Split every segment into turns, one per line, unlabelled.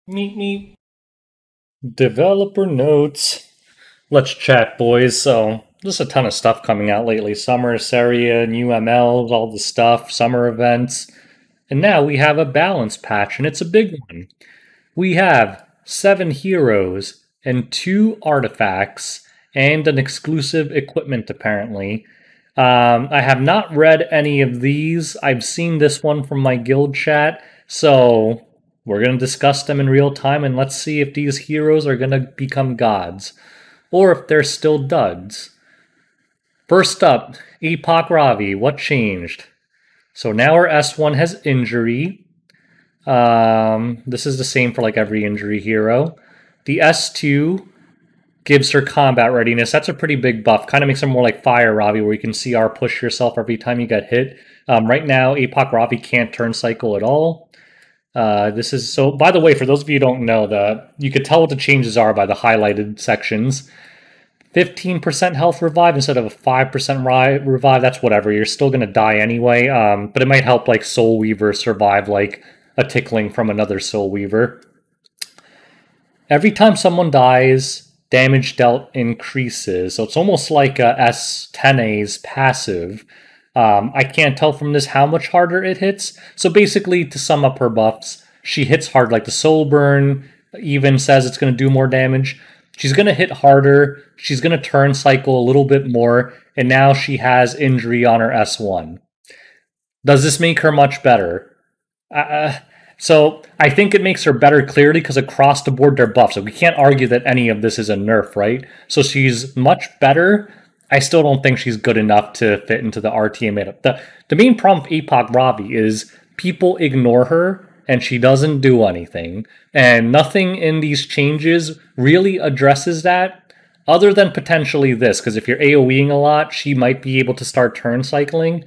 Meet me. Developer notes. Let's chat, boys. So, there's a ton of stuff coming out lately. Summer, Seria, new MLs, all the stuff, summer events. And now we have a balance patch, and it's a big one. We have 7 heroes and 2 artifacts and an exclusive equipment, apparently. I have not read any of these. I've seen this one from my guild chat, so we're going to discuss them in real time and let's see if these heroes are going to become gods or if they're still duds. First up, Epoch Ravi. What changed? So now our S1 has injury. This is the same for like every injury hero. The S2 gives her combat readiness. That's a pretty big buff. Kind of makes her more like Fire Ravi, where you can CR push yourself every time you get hit. Right now, Epoch Ravi can't turn cycle at all. This is so. By the way, for those of you who don't know, you could tell what the changes are by the highlighted sections. 15% health revive instead of a 5% revive. That's whatever. You're still gonna die anyway. But it might help like Soul Weaver survive like a tickling from another Soul Weaver. Every time someone dies, damage dealt increases. So it's almost like a S10A's passive. I can't tell from this how much harder it hits. So basically, to sum up her buffs, she hits hard. Like the Soul Burn even says it's going to do more damage. She's going to hit harder. She's going to turn cycle a little bit more. And now she has injury on her S1. Does this make her much better? So I think it makes her better clearly because across the board they're buffs. So we can't argue that any of this is a nerf, right? So she's much better. I still don't think she's good enough to fit into the RTA meta. The main problem with Epoch Ravi is people ignore her and she doesn't do anything. And nothing in these changes really addresses that other than potentially this. Because if you're AoEing a lot, she might be able to start turn cycling.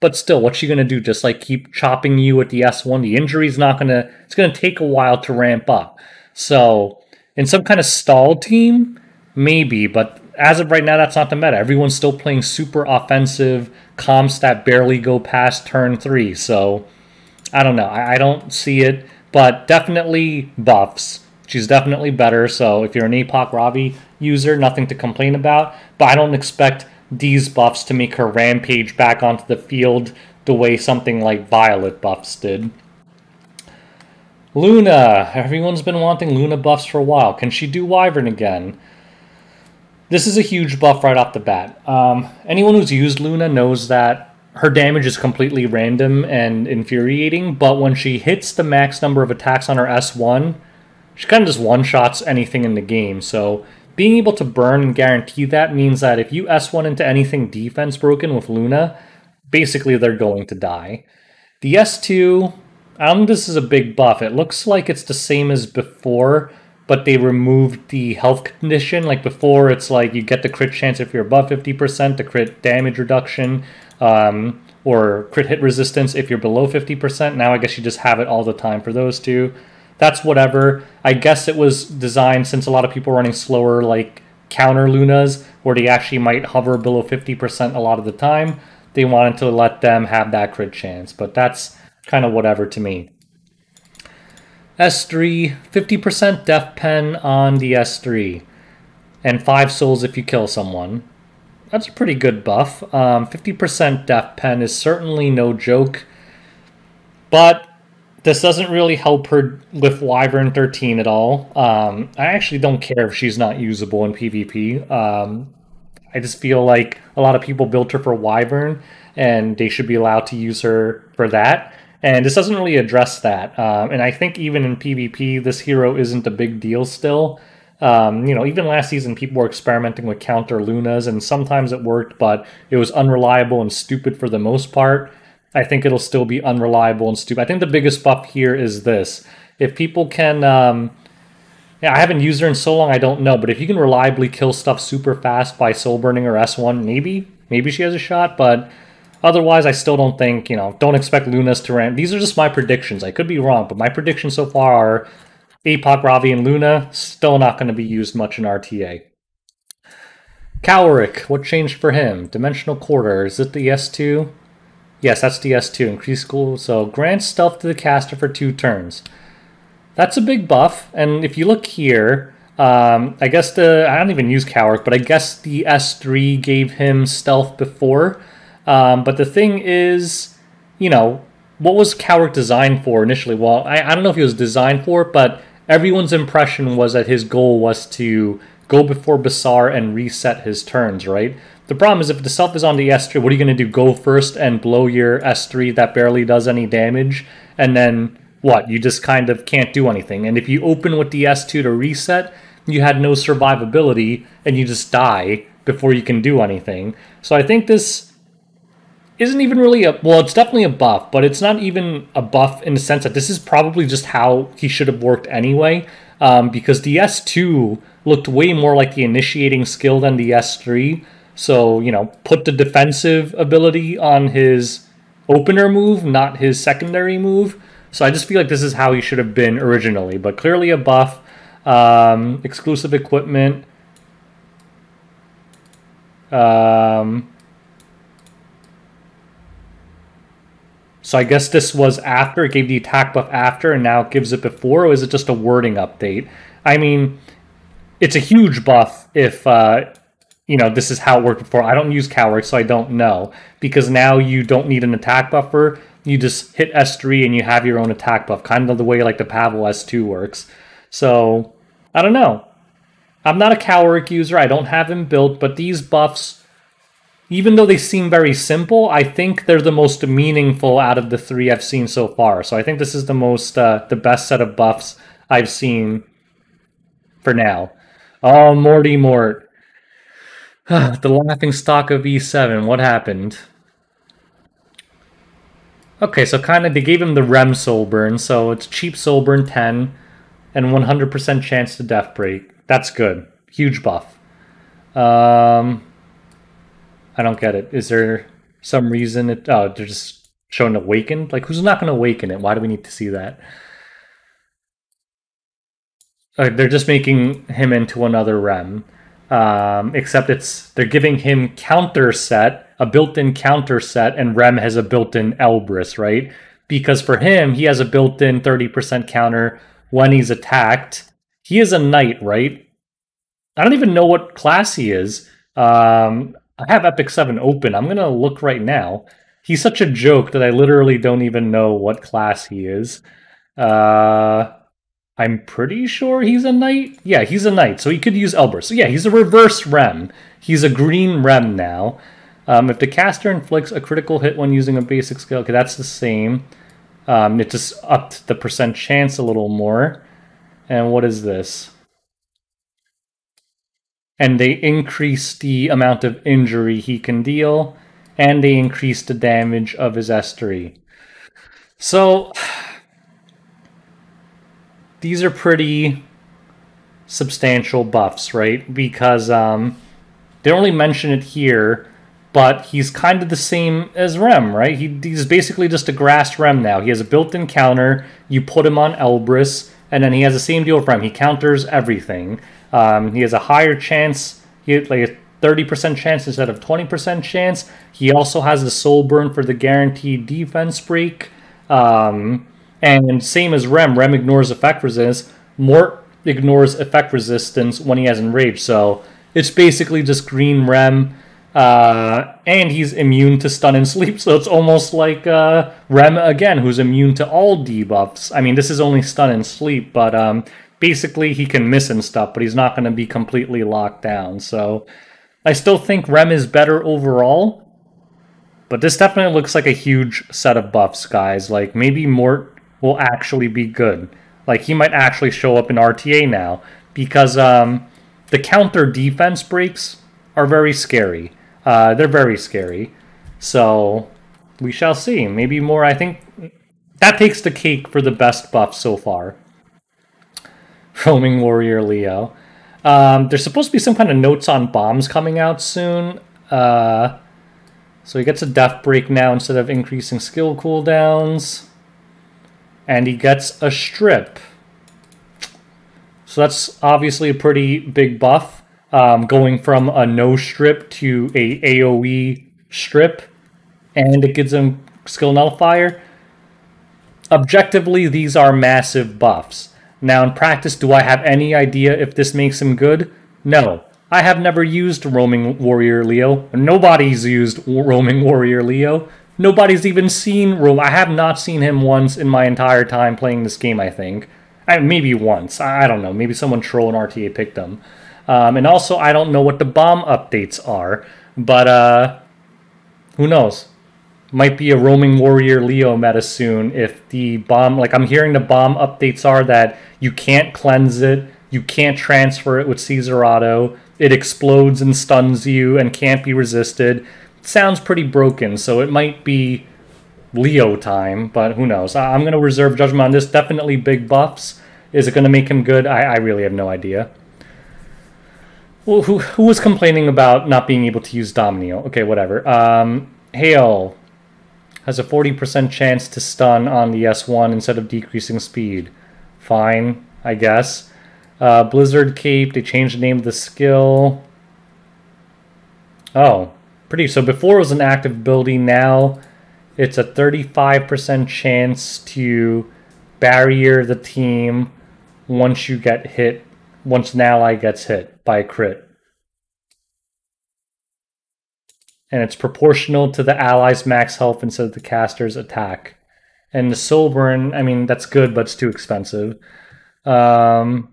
But still, what's she going to do? Just like keep chopping you at the S1? The injury's not going to... It's going to take a while to ramp up. So, in some kind of stall team, maybe. But as of right now, that's not the meta. Everyone's still playing super offensive comps that barely go past turn 3. So, I don't know. I don't see it. But definitely buffs. She's definitely better. So, if you're an Epoch Ravi user, nothing to complain about. But I don't expect these buffs to make her rampage back onto the field the way something like Violet buffs did. Luna. Everyone's been wanting Luna buffs for a while. Can she do Wyvern again? This is a huge buff right off the bat. Anyone who's used Luna knows that her damage is completely random and infuriating, but when she hits the max number of attacks on her S1, she kind of just one-shots anything in the game, so being able to burn and guarantee that means that if you S1 into anything defense broken with Luna, basically they're going to die. The S2, I don't think this is a big buff. It looks like it's the same as before, but they removed the health condition. Like before, it's like you get the crit chance if you're above 50%, the crit damage reduction, or crit hit resistance if you're below 50%. Now I guess you just have it all the time for those two. That's whatever. I guess it was designed since a lot of people are running slower, like counter Lunas, where they actually might hover below 50% a lot of the time. They wanted to let them have that crit chance, but that's kind of whatever to me. S3, 50% Death Pen on the S3, and 5 souls if you kill someone. That's a pretty good buff. 50% Death Pen is certainly no joke, but this doesn't really help her with Wyvern 13 at all. I actually don't care if she's not usable in PvP. I just feel like a lot of people built her for Wyvern, and they should be allowed to use her for that. And this doesn't really address that. And I think even in PvP, this hero isn't a big deal still. Even last season, people were experimenting with counter Lunas, and sometimes it worked, but it was unreliable and stupid for the most part. I think it'll still be unreliable and stupid. I think the biggest buff here is this. If people can... I haven't used her in so long, I don't know. But if you can reliably kill stuff super fast by soul burning or S1, maybe she has a shot. But otherwise, I still don't think, don't expect Lunas to ramp. These are just my predictions. I could be wrong, but my predictions so far are Epoch Ravi and Luna still not going to be used much in RTA. Calerik, what changed for him? Dimensional Quarter, is it the S2? Yes, that's the S2. Increased school, so grant stealth to the caster for 2 turns. That's a big buff, and if you look here, I guess I don't even use Caloric, but I guess the S3 gave him stealth before. But the thing is, you know, what was Caloric designed for initially? Well, I don't know if he was designed for it, but everyone's impression was that his goal was to go before Basar and reset his turns, right? The problem is if the stealth is on the S3, what are you going to do? Go first and blow your S3 that barely does any damage, and then what? You just kind of can't do anything. And if you open with the S2 to reset, you had no survivability, and you just die before you can do anything. So I think this isn't even really well, it's definitely a buff, but it's not even a buff in the sense that this is probably just how he should have worked anyway, because the S2 looked way more like the initiating skill than the S3. So, you know, put the defensive ability on his opener move, not his secondary move. So I just feel like this is how he should have been originally, but clearly a buff. Exclusive equipment. So I guess this was after, it gave the attack buff after, and now it gives it before, or is it just a wording update? I mean, it's a huge buff if, you know, this is how it worked before. I don't use Caloric, so I don't know. Because now you don't need an attack buffer. You just hit S3 and you have your own attack buff. Kind of the way like the Pavel S2 works. So, I don't know. I'm not a Caloric user. I don't have him built. But these buffs, even though they seem very simple, I think they're the most meaningful out of the three I've seen so far. So I think this is the most, the best set of buffs I've seen for now. Oh, Morty Mort. The laughing stock of E7. What happened? Okay, so kind of they gave him the REM soul burn, so it's cheap soul burn 10 and 100% chance to death break. That's good. Huge buff. I don't get it. Is there some reason it... Oh, they're just showing awakened? Like, who's not going to awaken it? Why do we need to see that? They're just making him into another REM. Except they're giving him counter set, a built-in counter set, and REM has a built-in Elbrus, right? Because for him, he has a built-in 30% counter when he's attacked. He is a knight, right? I don't even know what class he is. I have Epic 7 open. I'm gonna look right now. He's such a joke that I literally don't even know what class he is. I'm pretty sure he's a knight. Yeah, he's a knight, so he could use Elbrus. So yeah, he's a reverse REM. He's a green REM now. If the caster inflicts a critical hit when using a basic skill, okay, that's the same. It just upped the percent chance a little more. And what is this? And they increase the amount of injury he can deal, and they increase the damage of his S3. So these are pretty substantial buffs, right? Because they only mention it here, but he's kind of the same as REM, right? He's basically just a grass REM now. He has a built-in counter. You put him on Elbrus, and then he has the same deal with REM. He counters everything. He has a higher chance. He has like a 30% chance instead of 20% chance. He also has the soul burn for the guaranteed defense break. And same as REM ignores effect resistance. Mort ignores effect resistance when he has enraged. So it's basically just green REM. And he's immune to stun and sleep. So it's almost like REM again, who's immune to all debuffs. I mean, this is only stun and sleep, but basically he can miss and stuff, but he's not going to be completely locked down. So I still think REM is better overall. But this definitely looks like a huge set of buffs, guys. Like, maybe Mort will actually be good. Like, he might actually show up in RTA now. Because the counter defense breaks are very scary. They're very scary. So, we shall see. Maybe more, I think... That takes the cake for the best buff so far. Roaming Warrior Leo. There's supposed to be some kind of notes on bombs coming out soon. So he gets a death break now instead of increasing skill cooldowns. And he gets a strip. So that's obviously a pretty big buff. Going from a no strip to a AoE strip. And it gives him skill nullifier. Objectively, these are massive buffs. Now, in practice, do I have any idea if this makes him good? No. I have never used Roaming Warrior Leo. Nobody's used Roaming Warrior Leo. Nobody's even seen Roam. I have not seen him once in my entire time playing this game, I think. Maybe once. I don't know. Maybe someone troll in RTA picked him. And also, I don't know what the bomb updates are. But, who knows? Might be a Roaming Warrior Leo meta soon if the bomb... Like, I'm hearing the bomb updates are that you can't cleanse it, you can't transfer it with Caesar Auto, it explodes and stuns you and can't be resisted. It sounds pretty broken, so it might be Leo time, but who knows. I'm going to reserve judgment on this. Definitely big buffs. Is it going to make him good? I really have no idea. Well, who was complaining about not being able to use Dominio? Okay, whatever. Hail has a 40% chance to stun on the S1 instead of decreasing speed. Fine, I guess. Blizzard Cape, they changed the name of the skill. Oh, pretty. So before it was an active ability, now it's a 35% chance to barrier the team once you get hit, once an ally gets hit by a crit. And it's proportional to the ally's max health instead of the caster's attack. And the soul burn, I mean, that's good, but it's too expensive. Okay.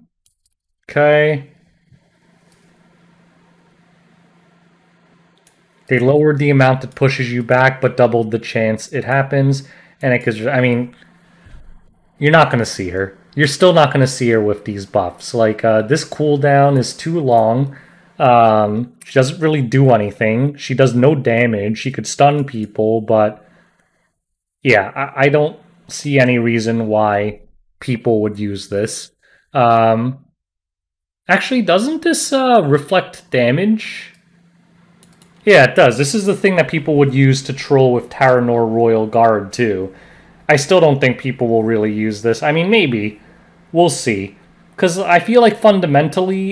They lowered the amount that pushes you back, but doubled the chance it happens. And it gives, I mean, you're not going to see her. You're still not going to see her with these buffs. Like, this cooldown is too long. She doesn't really do anything. She does no damage. She could stun people, but yeah, I don't see any reason why people would use this. Actually, doesn't this reflect damage? Yeah, it does. This is the thing that people would use to troll with Terranor Royal Guard, too. I still don't think people will really use this. I mean, maybe. We'll see. Because I feel like fundamentally,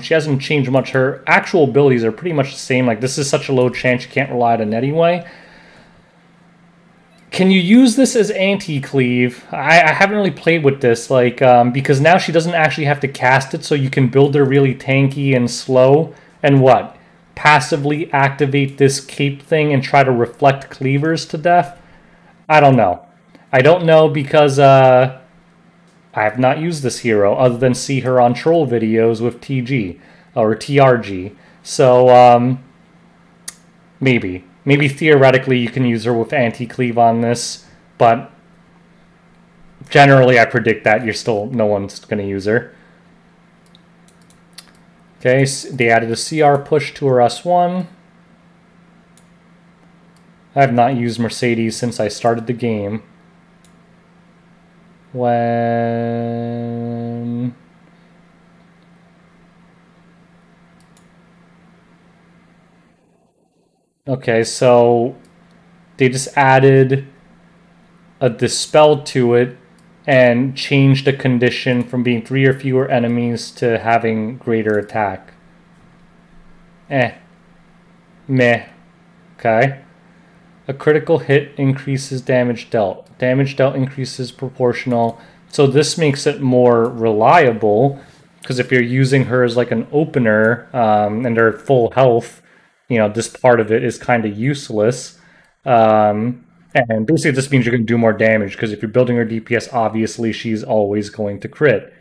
she hasn't changed much. Her actual abilities are pretty much the same. Like, this is such a low chance you can't rely on it anyway. Can you use this as anti-cleave? I haven't really played with this, like, because now she doesn't actually have to cast it, so you can build her really tanky and slow. And what? Passively activate this cape thing and try to reflect cleavers to death? I don't know. I don't know because, I have not used this hero other than see her on troll videos with TG or TRG. So, maybe. Maybe theoretically you can use her with anti-cleave on this, but generally I predict that no one's going to use her. Okay, so they added a CR push to her S1. I have not used Mercedes since I started the game. When... Okay, so they just added a dispel to it and changed the condition from being 3 or fewer enemies to having greater attack. Meh. Okay. A critical hit increases damage dealt. Damage dealt increases proportional. So this makes it more reliable, because if you're using her as like an opener, and they're at full health, you know, this part of it is kind of useless. And basically this means you're going to do more damage, because if you're building her DPS, obviously she's always going to crit.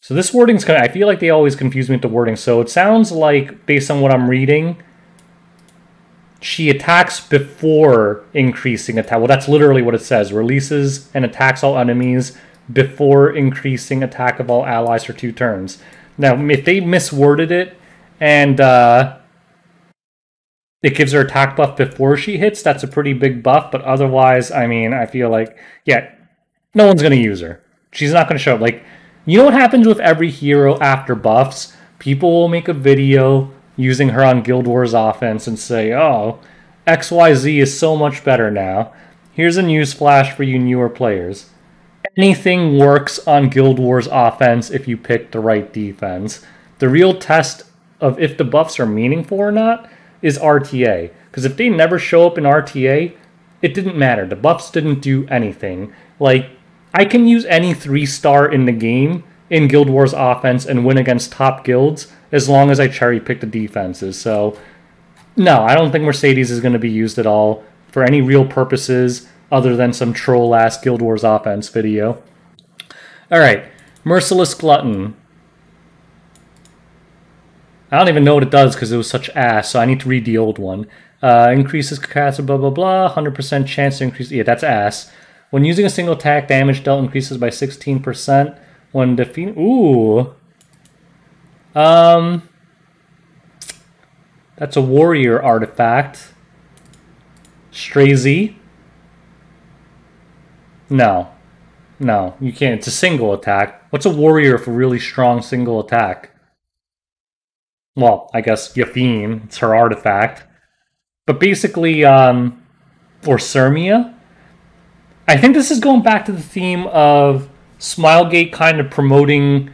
So this wording's kind of, I feel like they always confuse me with the wording. So it sounds like, based on what I'm reading, she attacks before increasing attack. Well, that's literally what it says. Releases and attacks all enemies before increasing attack of all allies for 2 turns. Now, if they misworded it and it gives her attack buff before she hits, that's a pretty big buff. But otherwise, I mean, I feel like, yeah, no one's going to use her. She's not going to show up. Like, you know what happens with every hero after buffs? People will make a video using her on Guild Wars offense and say, oh, XYZ is so much better now. Here's a newsflash for you newer players. Anything works on Guild Wars offense if you pick the right defense. The real test of if the buffs are meaningful or not is RTA. Because if they never show up in RTA, it didn't matter. The buffs didn't do anything. Like, I can use any 3-star in the game in Guild Wars offense and win against top guilds as long as I cherry pick the defenses. So, no, I don't think Mercedes is going to be used at all for any real purposes other than some troll-ass Guild Wars offense video. Alright, Merciless Glutton. I don't even know what it does because it was such ass, so I need to read the old one. Increases capacity, blah, blah, blah. 100% chance to increase... Yeah, that's ass. When using a single attack, damage dealt increases by 16%. When defeating... Ooh. That's a warrior artifact. Strazy. No. No, you can't. It's a single attack. What's a warrior for really strong single attack? Well, I guess Yafine. It's her artifact. But basically, or Sirmia. I think this is going back to the theme of Smilegate kind of promoting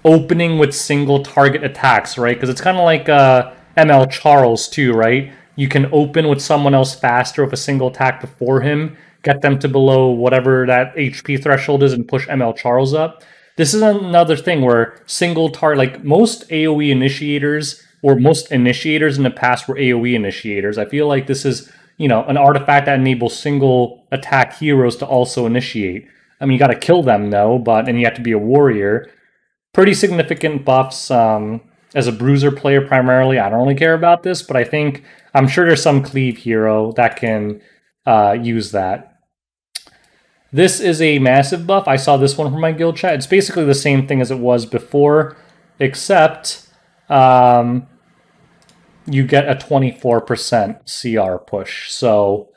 opening with single target attacks, right? Because it's kind of like ML Charles too, right? You can open with someone else faster with a single attack before him, get them to below whatever that HP threshold is, and push ML Charles up. This is another thing where single target, like most AoE initiators, or most initiators in the past were AoE initiators. I feel like this is, you know, an artifact that enables single attack heroes to also initiate. I mean, you got to kill them though, and you have to be a warrior. Pretty significant buffs. As a bruiser player primarily, I don't really care about this, but I'm sure there's some cleave hero that can use that. This is a massive buff. I saw this one from my guild chat. It's basically the same thing as it was before, except you get a 24% CR push. So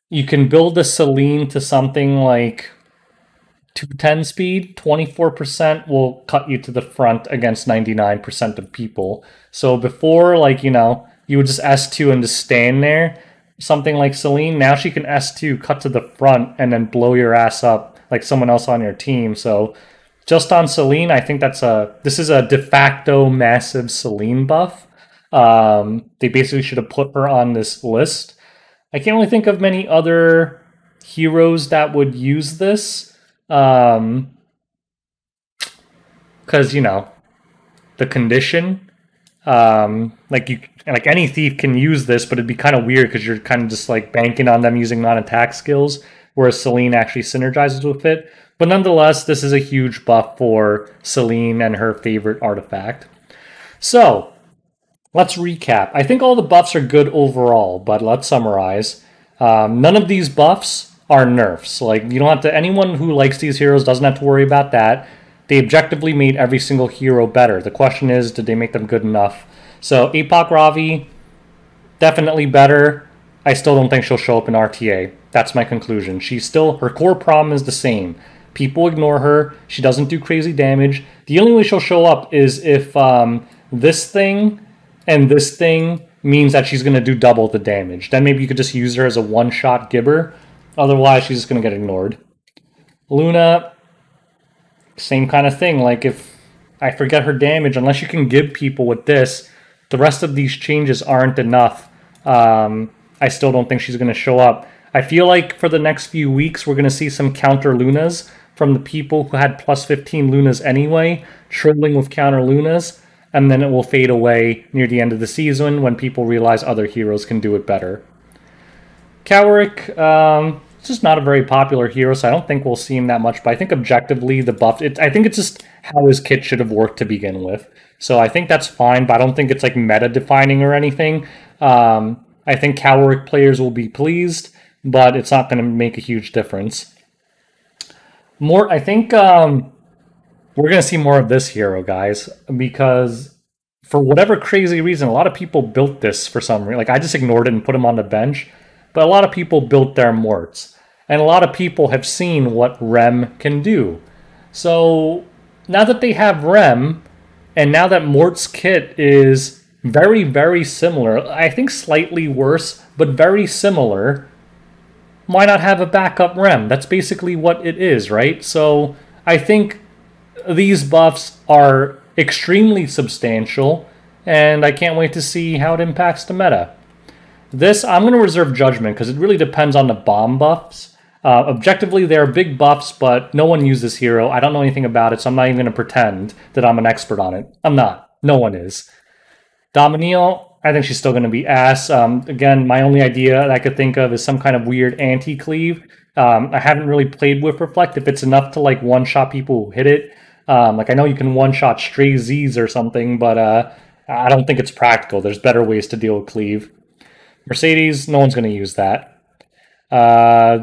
you can build a Celine to something like 210 speed. 24% will cut you to the front against 99% of people. So before, like, you know, you would just S2 and just stand there. Something like Celine, now she can S2, cut to the front, and then blow your ass up like someone else on your team. So just on Celine, I think this is a de facto massive Celine buff. They basically should have put her on this list. I can't really think of many other heroes that would use this. Because, you know, the condition. Like any thief can use this, but it'd be kind of weird because you're kind of just like banking on them using non-attack skills, whereas Celine actually synergizes with it. But nonetheless, this is a huge buff for Celine and her favorite artifact. So, let's recap. I think all the buffs are good overall, but let's summarize. None of these buffs are nerfs. Like, you don't have to... Anyone who likes these heroes doesn't have to worry about that. They objectively made every single hero better. The question is, did they make them good enough? So, Epoch Ravi, definitely better. I still don't think she'll show up in RTA. That's my conclusion. Her core problem is the same. People ignore her. She doesn't do crazy damage. The only way she'll show up is if this thing and this thing means that she's going to do double the damage. Then maybe you could just use her as a one-shot gibber. Otherwise, she's just going to get ignored. Luna, same kind of thing. Like, if I forget her damage, unless you can give people with this, the rest of these changes aren't enough. I still don't think she's going to show up. I feel like for the next few weeks, we're going to see some counter Lunas from the people who had plus 15 Lunas anyway, trolling with counter Lunas, and then it will fade away near the end of the season when people realize other heroes can do it better. Calerik, it's just not a very popular hero, so I don't think we'll see him that much, but I think objectively the buff, I think it's just how his kit should have worked to begin with. So I think that's fine, but I don't think it's like meta-defining or anything. I think Caloric players will be pleased, but it's not going to make a huge difference. Mort, I think we're going to see more of this hero, guys, because for whatever crazy reason, a lot of people built this for some reason. Like, I just ignored it and put him on the bench, but a lot of people built their Morts, and a lot of people have seen what REM can do. So now that they have REM, and now that Mort's kit is very, very similar, I think slightly worse, but very similar, why not have a backup REM? That's basically what it is, right? So I think these buffs are extremely substantial, and I can't wait to see how it impacts the meta. This, I'm going to reserve judgment because it really depends on the bomb buffs. Objectively, they're big buffs, but no one used this hero. I don't know anything about it, so I'm not even going to pretend that I'm an expert on it. I'm not. No one is. Dominiel, I think she's still going to be ass. Again, my only idea that I could think of is some kind of weird anti-cleave. I haven't really played with Reflect. If it's enough to like one-shot people who hit it, like I know you can one-shot stray Z's or something, but I don't think it's practical. There's better ways to deal with cleave. Mercedes, no one's going to use that.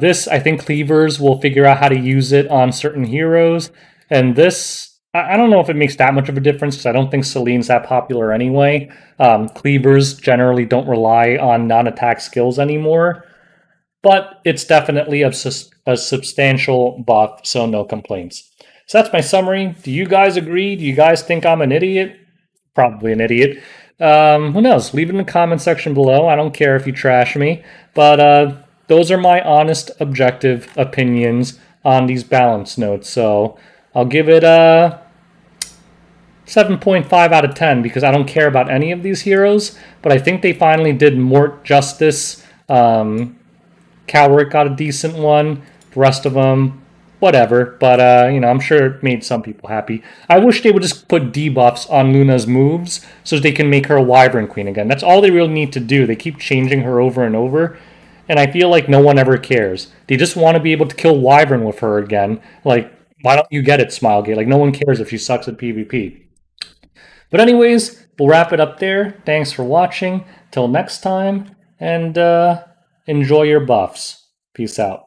This, I think cleavers will figure out how to use it on certain heroes. And this, I don't know if it makes that much of a difference because I don't think Celine's that popular anyway. Cleavers generally don't rely on non-attack skills anymore. But it's definitely a substantial buff, so no complaints. So that's my summary. Do you guys agree? Do you guys think I'm an idiot? Probably an idiot. Who knows? Leave it in the comment section below. I don't care if you trash me. But those are my honest, objective opinions on these balance notes. So I'll give it a 7.5 out of 10 because I don't care about any of these heroes. But I think they finally did Mort justice. Caloric got a decent one. The rest of them, whatever. But, you know, I'm sure it made some people happy. I wish they would just put debuffs on Luna's moves so they can make her a Wyvern Queen again. That's all they really need to do. They keep changing her over and over. And I feel like no one ever cares. They just want to be able to kill Wyvern with her again. Like, why don't you get it, Smilegate? Like, no one cares if she sucks at PvP. But anyways, we'll wrap it up there. Thanks for watching. Till next time. And, enjoy your buffs. Peace out.